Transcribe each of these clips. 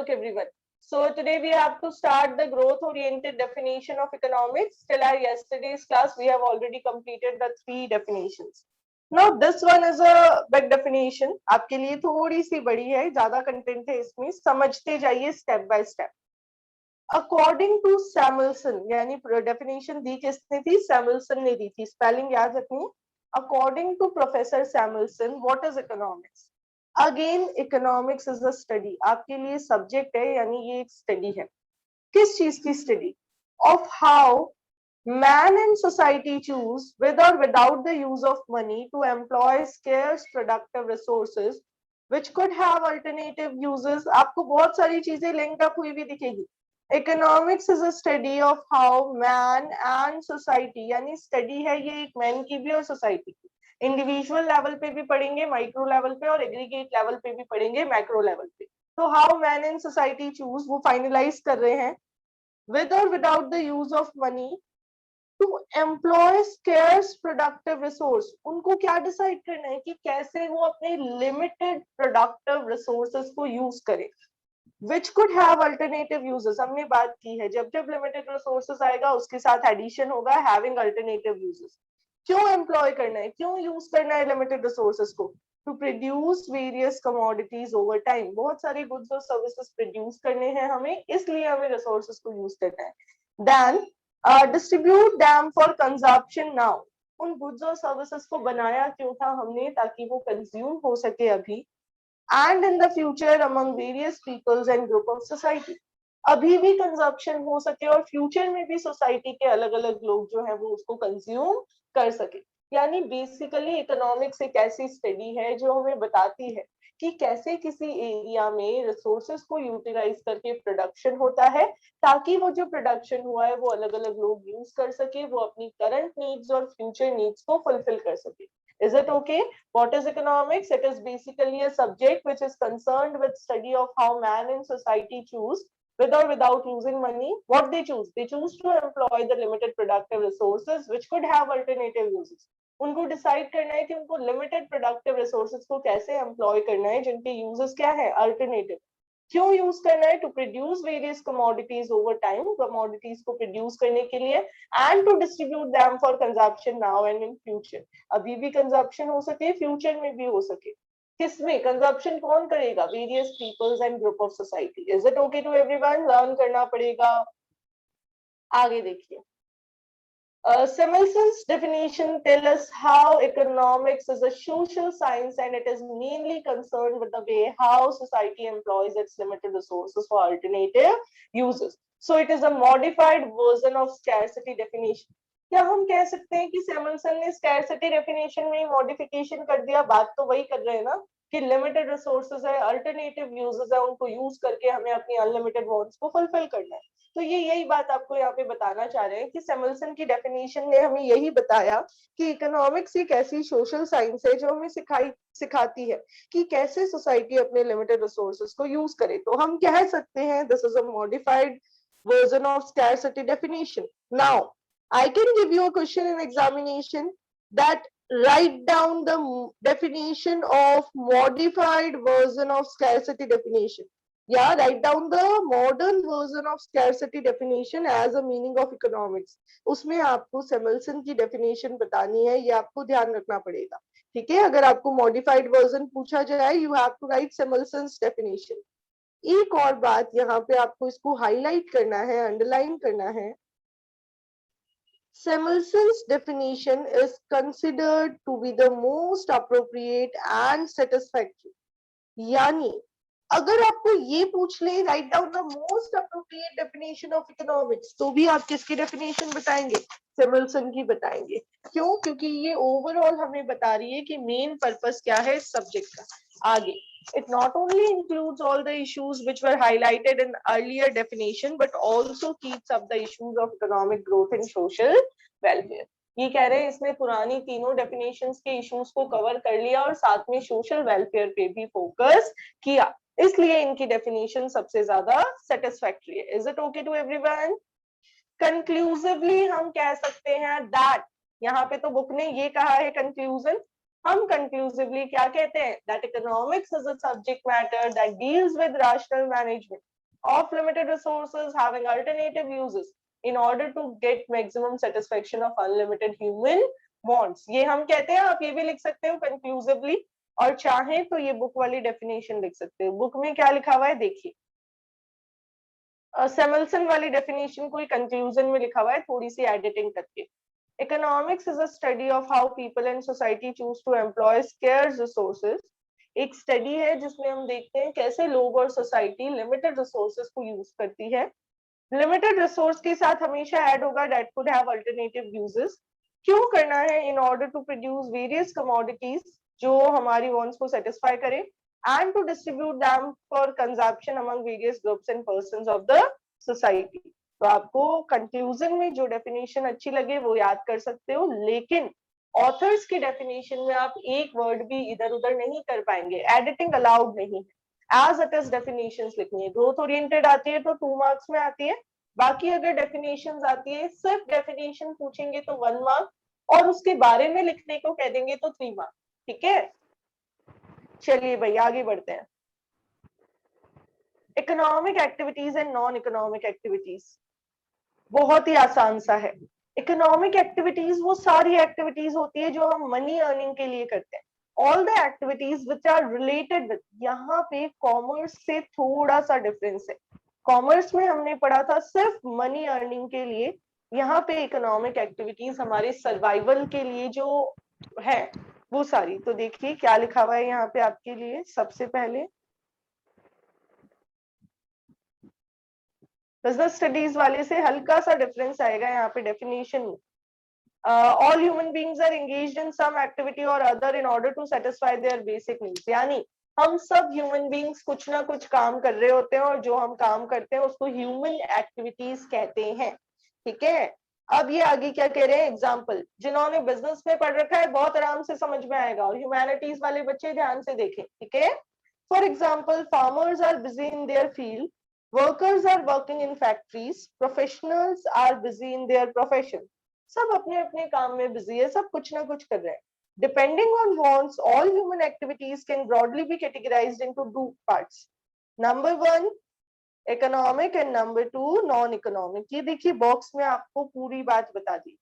everyone. So today we have to start the growth-oriented definition of economics. Till our yesterday's class, we have already completed the 3 definitions. Now this one is a big definition. आपके लिए थोड़ी सी बड़ी है, ज़्यादा content है इसमें, समझते जाइए step by step. According to Samuelson, यानी definition दी किसने थी? Samuelson ने दी थी. Spelling याद रखनी. According to Professor Samuelson, what is economics? Again economics is a study. आपके लिए सब्जेक्ट है, यानी ये एक स्टडी है. किस चीज की study? Of how man and society choose with or without the use of money to employ scarce productive resources which could have alternative uses. आपको बहुत सारी चीजें लिंक अप हुई भी दिखेगी. Economics is a study of how man and society, यानी study है ये एक मैन की भी और सोसाइटी की. इंडिविजुअल लेवल पे भी पढ़ेंगे, माइक्रो लेवल पे, और एग्रीगेट लेवल पे भी पढ़ेंगे, मैक्रो लेवल पे. तो how man and society choose, वो फाइनलाइज कर रहे हैं विद और without the use of money to employ scarce productive resource. उनको क्या डिसाइड करना है कि कैसे वो अपने लिमिटेड प्रोडक्टिव रिसोर्सेस को यूज करें, which could have alternative uses. हमने बात की है, जब जब limited resources आएगा उसके साथ addition होगा having alternative uses. क्यों एम्प्लॉय करना है, क्यों यूज करना है लिमिटेड रिसोर्सेज को? To produce various commodities over time. बहुत सारे गुड्स और सर्विसेज प्रोड्यूस करने हैं हमें, इसलिए हमें रिसोर्सेज को यूज करना है. Then distribute them for consumption now. उन गुड्स और सर्विसेज को बनाया क्यों था हमने? ताकि वो कंज्यूम हो सके अभी, and in the future among various peoples and group of society. अभी भी कंजप्शन हो सके और फ्यूचर में भी सोसाइटी के अलग अलग लोग जो है वो उसको कंज्यूम कर सके. यानी बेसिकली इकोनॉमिक्स एक ऐसी स्टडी है जो हमें बताती है कि कैसे किसी एरिया में रिसोर्सेज को यूटिलाइज करके प्रोडक्शन होता है, ताकि वो जो प्रोडक्शन हुआ है वो अलग अलग लोग यूज कर सके, वो अपनी करंट नीड्स और फ्यूचर नीड्स को फुलफिल कर सके. Is it okay? What is economics? It is basically a subject which is concerned with study of how man and society choose with or without using money. What they choose? They choose to employ the limited productive resources which could have alternative uses. उनको decide करना है कि उनको limited productive resources को कैसे employ करना है, जिनके यूजेस क्या है? अल्टरनेटिव. क्यों यूज करना है? To produce various commodities over time, commodities को प्रोड्यूस करने के लिए, and to distribute them for consumption now and in future. अभी भी कंजप्शन हो सके, फ्यूचर में भी हो सके. किसमें कंजप्शन कौन करेगा? Various peoples and group of society. Is it okay to everyone? Learn करना पड़ेगा. आगे देखिए. Samuelson's definition tells us how economics is a social science and it is mainly concerned with the way how society employs its limited resources for alternative uses. So it is a modified version of scarcity definition. क्या हम कह सकते हैं कि Samuelson ने scarcity definition में modification कर दिया? बात तो वही कर रहे हैं ना कि लिमिटेड रिसोर्सेज है, अल्टरनेटिव यूजेस है, उनको यूज करके हमें अपनी अनलिमिटेड वांट्स को फुलफिल करना है. तो ये यही बात आपको यहाँ पे बताना चाह रहे हैं कि Samuelson की डेफिनेशन ने हमें यही बताया कि इकोनॉमिक्स एक ऐसी सोशल साइंस है जो हमें सिखाती है कि कैसे सोसाइटी अपने लिमिटेड रिसोर्सेज को यूज करे. तो हम कह सकते हैं this is a modified version of scarcity definition. Now I can give you a question in examination that write down the definition of modified version of scarcity definition. Yeah, write down the modern version of scarcity definition as a meaning of economics. उसमें आपको Samuelson की definition बतानी है, ये आपको ध्यान रखना पड़ेगा. ठीक है, अगर आपको modified version पूछा जाए, you have to write Samuelson's definition. एक और बात यहाँ पे आपको इसको highlight करना है, underline करना है. Samuelson's definition is considered to be the most appropriate and satisfactory. यानी अगर आपको ये पूछ ले write down the most appropriate definition of economics, तो भी आप किसकी डेफिनेशन बताएंगे? Samuelson की बताएंगे. क्यों? क्योंकि ये ओवरऑल हमें बता रही है कि मेन पर्पस क्या है इस सब्जेक्ट का. आगे, it not only includes all the issues which were highlighted in earlier definition but also keeps up the issues of economic growth and social welfare. ये कह रहे हैं इसने पुरानी तीनों डेफिनेशंस के इश्यूज को कवर कर लिया और साथ में सोशल वेलफेयर पे भी फोकस किया, इसलिए इनकी डेफिनेशन सबसे ज्यादा सेटिस्फैक्टरी है. Is it okay to everyone? Conclusively हम कह सकते हैं दैट, यहाँ पे तो बुक ने ये कहा है कंक्लूजन, हम कंक्लूसिवली क्या कहते हैं? That economics is a subject matter that deals with rational management. of limited resources having alternative uses in order to get maximum satisfaction of unlimited human wants. ये हम कहते हैं, आप ये भी लिख सकते हो conclusively, और चाहे तो ये बुक वाली डेफिनेशन लिख सकते हो। बुक में क्या लिखा हुआ है देखिए, सैमुअल्सन वाली डेफिनेशन को कंक्लूजन में लिखा हुआ है, थोड़ी सी एडिटिंग करके। Economics is a study of how people and society choose to employ scarce resources. एक स्टडी है जिसमें हम देखते हैं कैसे लोग और सोसाइटी लिमिटेड रिसोर्सेज को यूज करती है। लिमिटेड रिसोर्स के साथ हमेशा ऐड होगा that could have alternative uses. क्यों करना है? In order to produce various commodities जो हमारी वांट्स को सेटिस्फाई करे, and to distribute them for consumption among various groups and persons of the society. तो आपको कंक्लूजन में जो डेफिनेशन अच्छी लगे वो याद कर सकते हो, लेकिन ऑथर्स की डेफिनेशन में आप एक वर्ड भी इधर उधर नहीं कर पाएंगे, एडिटिंग अलाउड नहीं है। एज इट इज डेफिनेशंस लिखनी है। ग्रोथ ओरिएंटेड आती है तो 2 मार्क्स में आती है, बाकी अगर डेफिनेशंस आती है, सिर्फ डेफिनेशन पूछेंगे तो 1 मार्क, और उसके बारे में लिखने को कह देंगे तो 3 मार्क। ठीक है, चलिए भाई आगे बढ़ते हैं। Economic activities and non economic activities, बहुत ही आसान सा है। इकोनॉमिक एक्टिविटीज वो सारी एक्टिविटीज होती है जो हम मनी अर्निंग के लिए करते हैं। All the activities which are related with, यहाँ पे कॉमर्स से थोड़ा सा डिफरेंस है। कॉमर्स में हमने पढ़ा था सिर्फ मनी अर्निंग के लिए, यहाँ पे इकोनॉमिक एक्टिविटीज हमारे सर्वाइवल के लिए जो है वो सारी। तो देखिए क्या लिखा हुआ है यहाँ पे आपके लिए। सबसे पहले बिजनेस स्टडीज वाले से हल्का सा डिफरेंस आएगा यहाँ पे डेफिनेशन में। All human beings are engaged in some activity और other in order to satisfy their basic needs, यानी हम सब ह्यूमन बीइंग्स कुछ ना कुछ काम कर रहे होते हैं और जो हम काम करते हैं उसको ह्यूमन एक्टिविटीज कहते हैं। ठीक है, अब ये आगे क्या कह रहे हैं, एग्जाम्पल। जिन्होंने बिजनेस में पढ़ रखा है बहुत आराम से समझ में आएगा, और ह्यूमैनिटीज वाले बच्चे ध्यान से देखें। ठीक है, for example, farmers are busy in their field, workers are working in factories, professionals are busy in their profession. सब अपने अपने काम में बिजी है, सब कुछ ना कुछ कर रहे हैं। Depending on wants, all human activities can broadly be categorized into 2 parts. Number 1, economic, and number 2, non-economic. ये देखिए बॉक्स में आपको पूरी बात बता दी।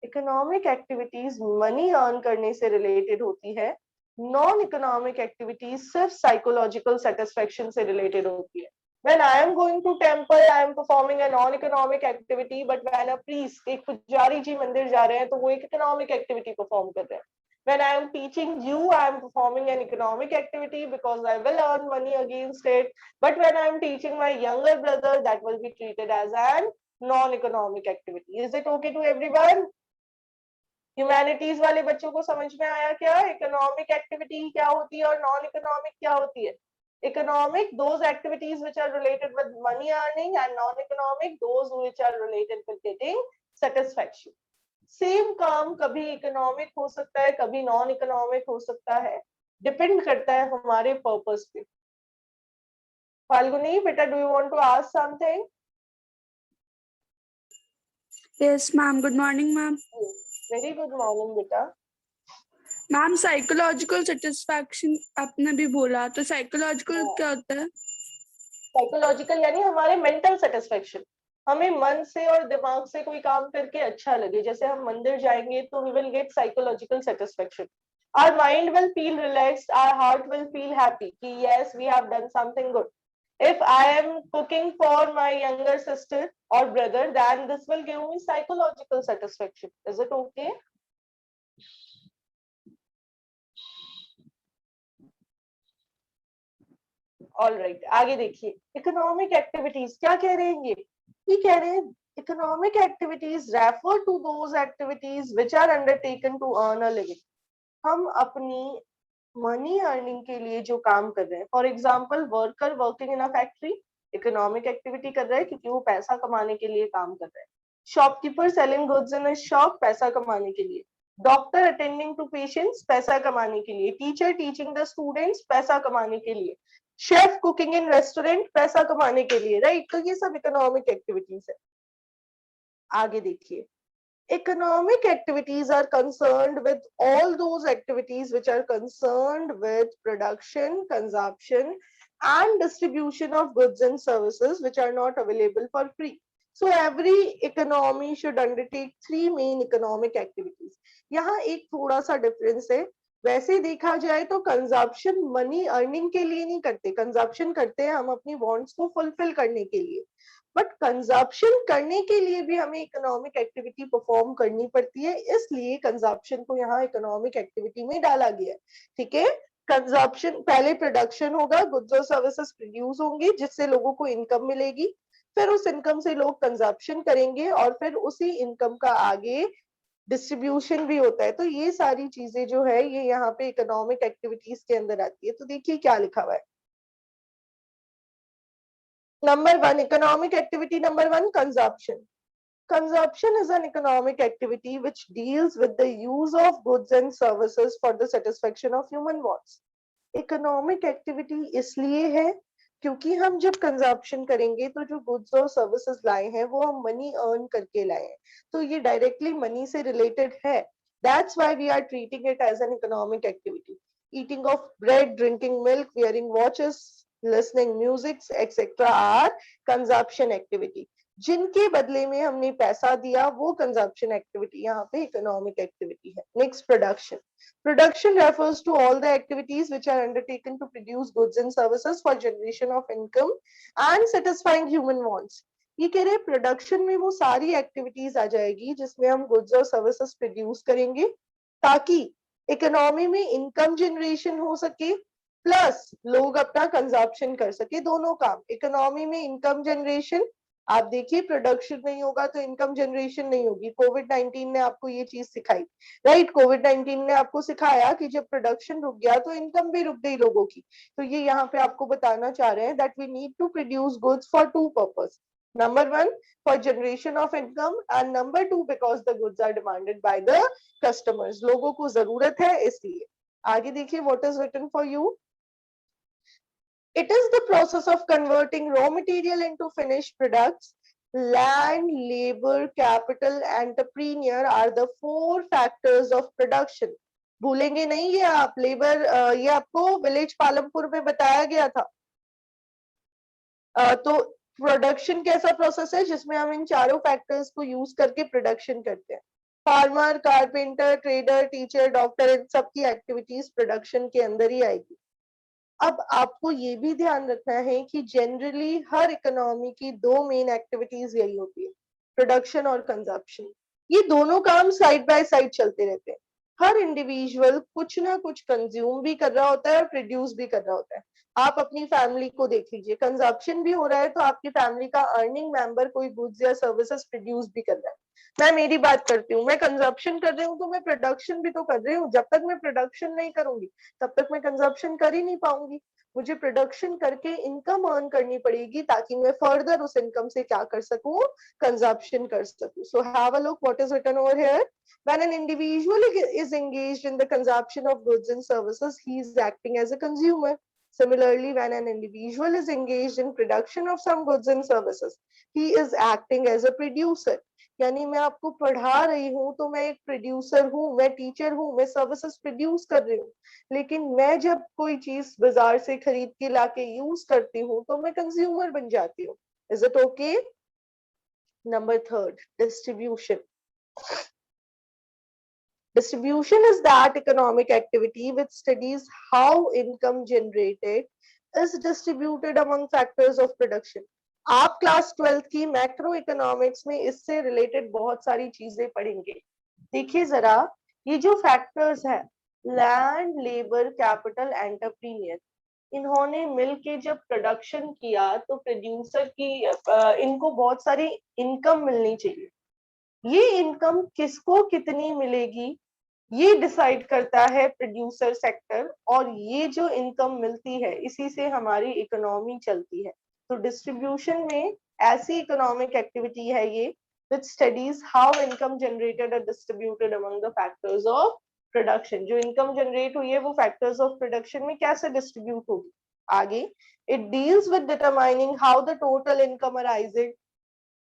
इकोनॉमिक एक्टिविटीज मनी अर्न करने से रिलेटेड होती है, नॉन इकोनॉमिक एक्टिविटीज सिर्फ साइकोलॉजिकल सेटिस्फेक्शन से रिलेटेड होती है। When I am going to temple, I am performing a non-economic activity, but when a priest, एक पुजारी जी मंदिर जा रहे हैं तो वो एक इकोनॉमिक एक्टिविटी परफॉर्म कर रहे हैं। When I am teaching you, I am performing an economic activity because I will earn money against it. But when I am teaching my younger brother, that will be treated as an non-economic activity. Is it okay to everyone? Humanities वाले बच्चों को समझ में आया क्या economic activity क्या होती है और नॉन इकोनॉमिक क्या होती है? Economic, those activities which are related with money earning, and non-economic, those which are related with getting satisfaction. Same काम कभी इकोनॉमिक हो सकता है, कभी नॉन इकोनॉमिक हो सकता है, डिपेंड करता है हमारे पर्पस पे। फाल्गुनी बेटा, do you want to ask something? Yes, ma'am. Good morning, ma'am. Very good morning बेटा। मैम साइकोलॉजिकल सेटिस्फैक्शन आपने भी बोला, तो साइकोलॉजिकल क्या होता है? साइकोलॉजिकल यानी हमारे मेंटल सेटिस्फेक्शन, हमें मन से और दिमाग से कोई काम करके अच्छा लगे। जैसे हम मंदिर जाएंगे तो we will get psychological satisfaction, our mind will feel relaxed, our heart will feel happy कि yes we have done something good. If I am cooking for my younger sister or brother, then this will give me psychological satisfaction. Is it okay? All right, आगे देखिए। Economic activities क्या कह रहे हैं ये कह रहे हैं economic activities refer to those activities which are undertaken to earn a living. हम अपनी मनी अर्निंग के लिए जो काम कर रहे हैं, for example worker working in a factory, economic activity कर रहा है क्योंकि वो पैसा कमाने के लिए काम कर रहा है। Shopkeeper selling goods in a shop, पैसा कमाने के लिए। डॉक्टर अटेंडिंग टू पेशेंट्स, पैसा कमाने के लिए। टीचर टीचिंग द स्टूडेंट्स, पैसा कमाने के लिए। शेफ कुकिंग इन रेस्टोरेंट, पैसा कमाने के लिए, राइट? तो ये सब इकोनॉमिक एक्टिविटीज है। आगे देखिए, economic activities are concerned with all those activities which are concerned with production, consumption and distribution of goods and services which are not available for free. So every economy should undertake three main economic activities. यहाँ एक थोड़ा सा difference है. वैसे देखा जाए तो consumption money earning के लिए नहीं करते, कंजप्शन करते हैं हम अपनी वांट्स को फुलफिल करने के लिए, बट कंजप्शन करने के लिए भी हमें इकोनॉमिक एक्टिविटी परफॉर्म करनी पड़ती है, इसलिए कंजप्शन को यहाँ इकोनॉमिक एक्टिविटी में डाला गया है. ठीक है, कंजप्शन पहले प्रोडक्शन होगा, गुड्स और सर्विसेज प्रोड्यूस होंगे जिससे लोगों को इनकम मिलेगी, फिर उस इनकम से लोग कंजप्शन करेंगे और फिर उसी इनकम का आगे डिस्ट्रीब्यूशन भी होता है. तो ये सारी चीजें जो है ये यहाँ पे इकोनॉमिक एक्टिविटीज के अंदर आती है. तो देखिए क्या लिखा हुआ है. Number one, economic activity number one, consumption. Consumption is an economic activity which deals with the use of goods and services for the satisfaction of human wants. Economic activity इसलिए है क्योंकि हम जब कंजप्शन करेंगे तो जो गुड्स और services लाए हैं वो हम मनी अर्न करके लाए हैं, तो ये डायरेक्टली मनी से रिलेटेड है. That's why we are treating it as an economic activity. Eating of bread, drinking milk, wearing watches, listening music, etc. are consumption activity. जिनके बदले में हमने पैसा दिया वो कंजप्शन एक्टिविटी यहाँ पे इकोनॉमिक एक्टिविटी है. Next, production. Production refers to all the activities which are undertaken to produce goods and services for generation of income and satisfying human wants. ये कह रहे प्रोडक्शन में वो सारी एक्टिविटीज आ जाएगी जिसमें हम गुड्स और सर्विसेज प्रोड्यूस करेंगे ताकि इकोनॉमी में इनकम जनरेशन हो सके प्लस लोग अपना कंजप्शन कर सके. दोनों काम, इकोनॉमी में इनकम जनरेशन, आप देखिए प्रोडक्शन नहीं होगा तो इनकम जनरेशन नहीं होगी. कोविड-19 ने आपको ये चीज सिखाई, राइट? कोविड-19 ने आपको सिखाया कि जब प्रोडक्शन रुक गया तो इनकम भी रुक गई लोगों की. तो ये यहाँ पे आपको बताना चाह रहे हैं that we need to produce goods for two purpose. Number one, for generation of income, and number two because the goods are demanded by the customers. लोगों को जरूरत है इसलिए. आगे देखिए what is written for you. It is the process of converting raw material into finished products. Land, labor, capital, entrepreneur are the four factors of production. भूलेंगे नहीं ये आप. लेबर ये आपको विलेज पालमपुर में बताया गया था. तो प्रोडक्शन कैसा प्रोसेस है जिसमें हम इन चारों फैक्टर्स को यूज करके प्रोडक्शन करते हैं. Farmer, carpenter, trader, teacher, doctor, इन सब की एक्टिविटीज प्रोडक्शन के अंदर ही आएगी. अब आपको ये भी ध्यान रखना है कि जनरली हर इकोनॉमी की दो मेन एक्टिविटीज यही होती है, प्रोडक्शन और कंजप्शन. ये दोनों काम साइड बाय साइड चलते रहते हैं. हर इंडिविजुअल कुछ ना कुछ कंज्यूम भी कर रहा होता है और प्रोड्यूस भी कर रहा होता है. आप अपनी फैमिली को देख लीजिए, कंजप्शन भी हो रहा है तो आपकी फैमिली का अर्निंग मेंबर कोई गुड्स या सर्विसेज प्रोड्यूस भी कर रहा है. मैं मेरी बात करती हूँ, मैं कंजप्शन कर रही हूँ तो मैं प्रोडक्शन भी तो कर रही हूँ. जब तक मैं प्रोडक्शन नहीं करूंगी तब तक मैं कंजप्शन कर ही नहीं पाऊंगी. मुझे प्रोडक्शन करके इनकम अर्न करनी पड़ेगी ताकि मैं फर्दर उस इनकम से क्या कर सकूं, कंजप्शन कर सकूं. So have a look what is written over here. When an individual is engaged in the consumption of goods and services, he is acting as a consumer. Similarly, when an individual is engaged in production of some goods and services, he is acting as a producer. यानी मैं आपको पढ़ा रही हूँ तो मैं एक producer हूँ, मैं टीचर हूँ, मैं सर्विसेज प्रोड्यूस कर रही हूँ, लेकिन मैं जब कोई चीज बाजार से खरीद के लाके यूज करती हूँ तो मैं कंज्यूमर बन जाती हूँ. Is it okay? Number third, distribution. Distribution is that economic activity which studies how income generated is distributed among factors of production. आप क्लास 12th की मैक्रो इकोनॉमिक्स में इससे रिलेटेड बहुत सारी चीजें पढ़ेंगे. देखिए जरा, ये जो फैक्टर्स है, लैंड, लेबर, कैपिटल, एंटरप्रीनियर, इन्होंने मिलके जब प्रोडक्शन किया तो प्रोड्यूसर की इनको बहुत सारी इनकम मिलनी चाहिए. ये इनकम किसको कितनी मिलेगी ये डिसाइड करता है प्रोड्यूसर सेक्टर, और ये जो इनकम मिलती है इसी से हमारी इकोनॉमी चलती है. तो डिस्ट्रीब्यूशन में ऐसी इकोनॉमिक एक्टिविटी है ये which studies how income generated are distributed among the factors of production. जो इनकम जनरेट हुई है वो फैक्टर्स ऑफ प्रोडक्शन में कैसे डिस्ट्रीब्यूट होगी. आगे, it deals with determining how the total income arising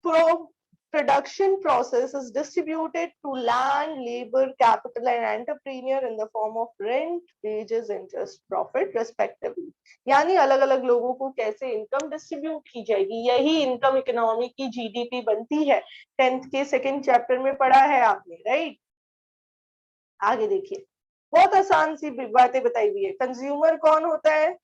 from production process is distributed to land, labor, capital and entrepreneur in the form of rent, wages, interest, profit respectively. यानी अलग अलग लोगों को कैसे इनकम डिस्ट्रीब्यूट की जाएगी, यही income economy की जीडीपी बनती है। 10th के सेकंड चैप्टर में पढ़ा है आपने, राइट। आगे देखिए, बहुत आसान सी बातें बताई हुई है। कंज्यूमर कौन होता है?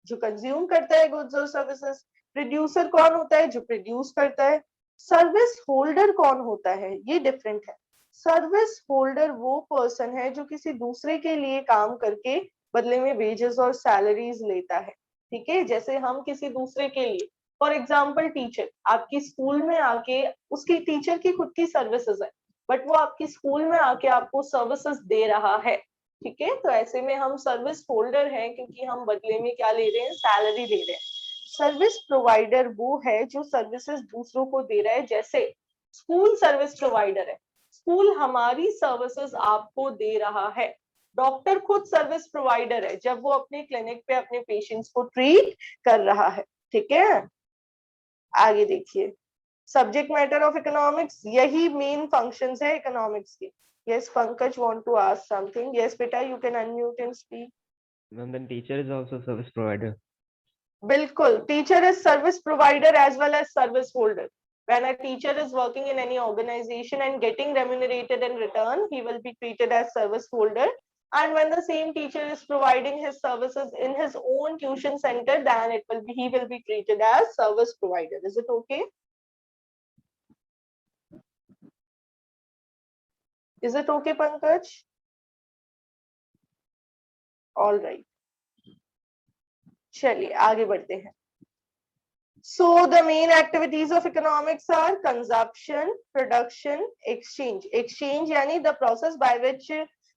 जो कंज्यूम करता है गुड्स और सर्विसेज। प्रोड्यूसर कौन होता है? जो प्रोड्यूस करता है। सर्विस होल्डर कौन होता है? ये डिफरेंट है। सर्विस होल्डर वो पर्सन है जो किसी दूसरे के लिए काम करके बदले में वेजेस और सैलरीज लेता है, ठीक है। जैसे हम किसी दूसरे के लिए, फॉर एग्जाम्पल टीचर आपकी स्कूल में आके, उसकी टीचर की खुद की सर्विसेज है, बट वो आपकी स्कूल में आके आपको सर्विसेज दे रहा है, ठीक है। तो ऐसे में हम सर्विस होल्डर हैं, क्योंकि हम बदले में क्या ले रहे हैं? सैलरी ले रहे हैं। सर्विस प्रोवाइडर वो है जो सर्विसेज दूसरों को दे रहा है। जैसे स्कूल सर्विस प्रोवाइडर है, स्कूल हमारी सर्विसेज आपको दे रहा है। डॉक्टर खुद सर्विस प्रोवाइडर है जब वो अपने क्लिनिक पे अपने पेशेंट्स को ट्रीट कर रहा है, ठीक है। आगे देखिए, सब्जेक्ट मैटर ऑफ इकोनॉमिक्स, यही मेन फंक्शंस है इकोनॉमिक्स के। Yes, Pankaj want to ask something. Yes, beta, you can unmute and speak. Ma'am, then teacher is also service provider. Bilkul, teacher is service provider as well as service holder. When a teacher is working in any organization and getting remunerated in return, he will be treated as service holder. And when the same teacher is providing his services in his own tuition center, then he will be treated as service provider. Is it okay? Is it okay, Pankaj? All right. चलिए आगे बढ़ते हैं। So the main activities of economics are consumption, production, exchange. Exchange यानी the process by which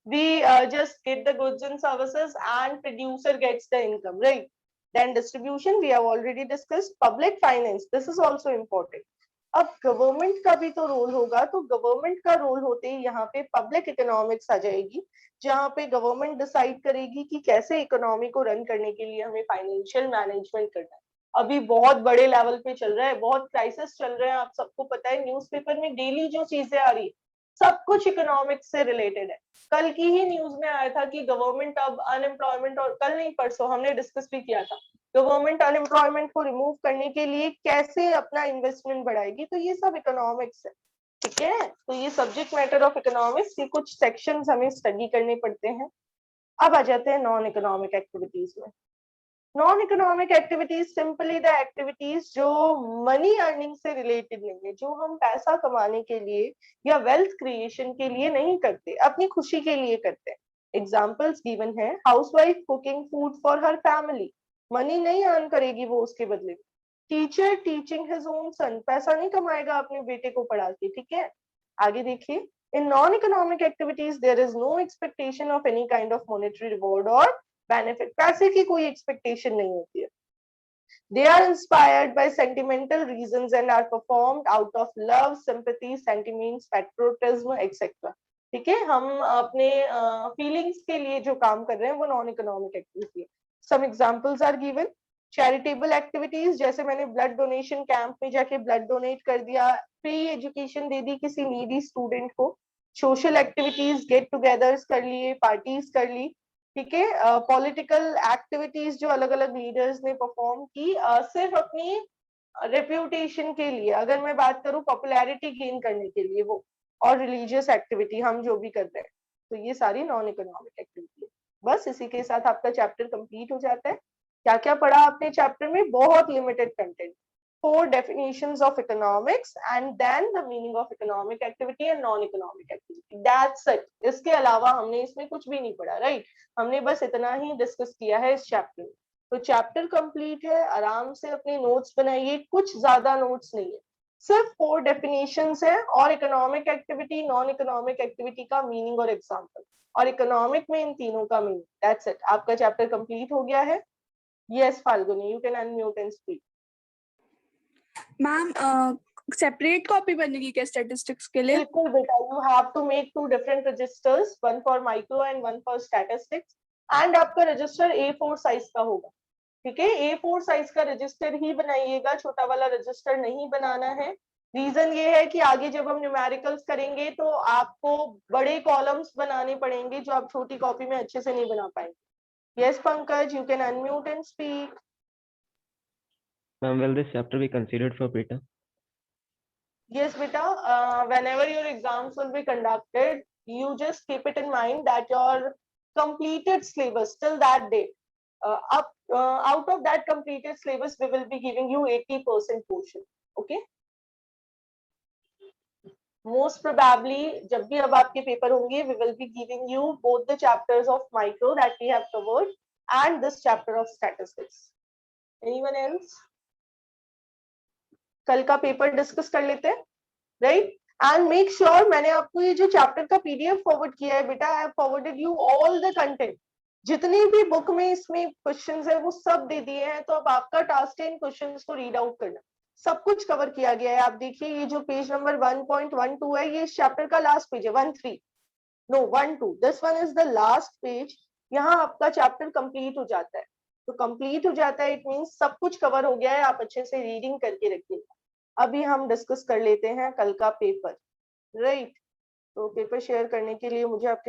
we just get the goods and services and producer gets the income, right? Then distribution we have already discussed. Public finance, this is also important. अब government का भी तो role होगा, तो government का role होते ही यहाँ पे पब्लिक इकोनॉमिक्स आ जाएगी, जहाँ पे गवर्नमेंट डिसाइड करेगी कि कैसे इकोनॉमी को रन करने के लिए हमें फाइनेंशियल मैनेजमेंट करना है। अभी बहुत बड़े लेवल पे चल रहा है, बहुत क्राइसिस चल रहे हैं, आप सबको पता है। न्यूज़पेपर में डेली जो चीजें आ रही है सब कुछ इकोनॉमिक्स से रिलेटेड है। कल की ही न्यूज में आया था कि गवर्नमेंट अब अनएम्प्लॉयमेंट, और कल नहीं परसों हमने डिस्कस भी किया था, गवर्नमेंट अनएम्प्लॉयमेंट को रिमूव करने के लिए कैसे अपना इन्वेस्टमेंट बढ़ाएगी। तो ये सब इकोनॉमिक्स है, ठीक है। तो ये सब्जेक्ट मैटर ऑफ इकोनॉमिक्स के कुछ सेक्शंस हमें स्टडी करने पड़ते हैं। अब आ जाते हैं नॉन इकोनॉमिक एक्टिविटीज में। Non economic activities simply the activities जो मनी अर्निंग से रिलेटेड नहीं है, जो हम पैसा कमाने के लिए या वेल्थ क्रिएशन के लिए नहीं करते, अपनी खुशी के लिए करते हैं। एग्जाम्पल्स गिवन है, housewife cooking food for her family, money नहीं अर्न करेगी वो उसके बदले में। Teacher teaching his own son, पैसा नहीं कमाएगा अपने बेटे को पढ़ा के, ठीक है। आगे देखिए, in non economic activities there is no expectation of any kind of monetary reward और बेनिफिट, पैसे की कोई एक्सपेक्टेशन नहीं होती है। They are inspired by sentimental reasons and are performed out of love, sympathy, sentiments, patriotism, etc. ठीक है, हम अपने फीलिंग्स के लिए जो काम कर रहे हैं वो नॉन इकोनॉमिक एक्टिविटी है। Some examples are given. Charitable activities, जैसे मैंने ब्लड डोनेशन कैंप में जाके ब्लड डोनेट कर दिया, फ्री एजुकेशन दे दी किसी नीडी स्टूडेंट को। सोशल एक्टिविटीज, गेट टुगेदर्स कर लिए, पार्टीज कर ली, ठीक है। पॉलिटिकल एक्टिविटीज जो अलग अलग लीडर्स ने परफॉर्म की सिर्फ अपनी रेप्यूटेशन के लिए, अगर मैं बात करूं पॉपुलैरिटी गेन करने के लिए वो, और रिलीजियस एक्टिविटी हम जो भी कर रहे हैं, तो ये सारी नॉन इकोनॉमिक एक्टिविटी है। बस इसी के साथ आपका चैप्टर कंप्लीट हो जाता है। क्या क्या पढ़ा आपने चैप्टर में? बहुत limited content, 4 definitions of economics and then the meaning of economic activity and non-economic activity. That's it. इसके अलावा हमने इसमें कुछ भी नहीं पढ़ा, राइट? हमने बस इतना ही डिस्कस किया है इस चैप्टर में। तो चैप्टर कंप्लीट है, आराम से अपने नोट्स बनाइए, कुछ ज्यादा नोट्स नहीं है, सिर्फ 4 definitions है, और economic activity, non economic activity का मीनिंग और एग्जाम्पल, और इकोनॉमिक में इन तीनों का मीनिंग। दैट्स इट, आपका चैप्टर कंप्लीट हो गया है। Yes Falguni, you can unmute and speak. Ma'am separate copy बनेगी क्या स्टैटिस्टिक्स के लिए? बिल्कुल बेटा, you have to make 2 different registers, one for micro and one for statistics, and आपका रजिस्टर A4 साइज का होगा, ठीक है। A4 साइज का रजिस्टर ही बनाइएगा, छोटा वाला रजिस्टर नहीं बनाना है। रीजन ये है कि आगे जब हम न्यूमेरिकल्स करेंगे तो आपको बड़े कॉलम्स बनाने पड़ेंगे जो आप छोटी कॉपी में अच्छे से नहीं बना पाएंगे। Yes Pankaj, you can unmute and speak. Ma'am, will this chapter be considered for beta? Yes, beta. Whenever your exams will be conducted, you just keep it in mind that your completed syllabus till that date, out of that completed syllabus, we will be giving you 80% portion. Okay. Most probably, जब भी अब आपके paper होंगे, we will be giving you both the chapters of micro that we have covered and this chapter of statistics. Anyone else? कल का paper discuss कर लेते हैं, राइट? एंड मेक श्योर, मैंने आपको ये जो चैप्टर का पीडीएफ फॉरवर्ड किया है बेटा, I have forwarded you all the content, जितनी भी बुक में इसमें क्वेश्चंस है वो सब दे दिए हैं। तो अब आपका टास्क है इन क्वेश्चंस को रीड आउट करना। सब कुछ कवर किया गया है। आप देखिए ये जो पेज नंबर 1.12 है, ये इस चैप्टर का लास्ट पेज है। 13 no 12, this one is the last page. यहाँ आपका चैप्टर कंप्लीट हो जाता है। तो कंप्लीट हो जाता है, इट मींस सब कुछ कवर हो गया है। आप अच्छे से रीडिंग करके रखिएगा। अभी हम डिस्कस कर लेते हैं कल का पेपर, राइट? तो पेपर शेयर करने के लिए मुझे आपके